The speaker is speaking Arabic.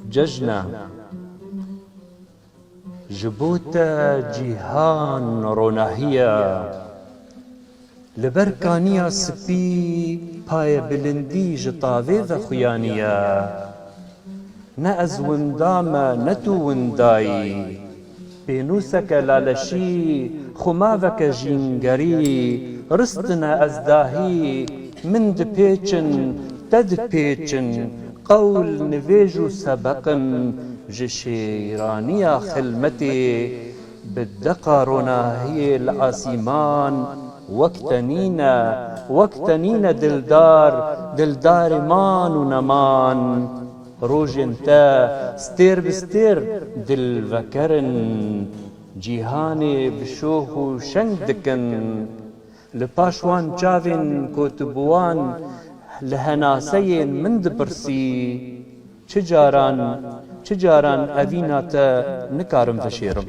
ججنا جبوت جیهان روناهیه لبرکانیا سپی پای بلندی جطاوه و خویانیه نه از وندامه نه تو وندایی پینوسک لالشی خماوک جینگری رستنا از داهی من دپیچن تدپیچن قول نویجو سبقن جشيرانية خلمتي بالدقة روناهي العاصمان وقتنينا دلدار مان ونمان روج انتا ستير بستير دل وكرن جيهاني بشوخ وشنگدكن لپاشوان چاوين كوتبوان لهناسين من دبرسي چه جاران اوینات نکارم فشیرم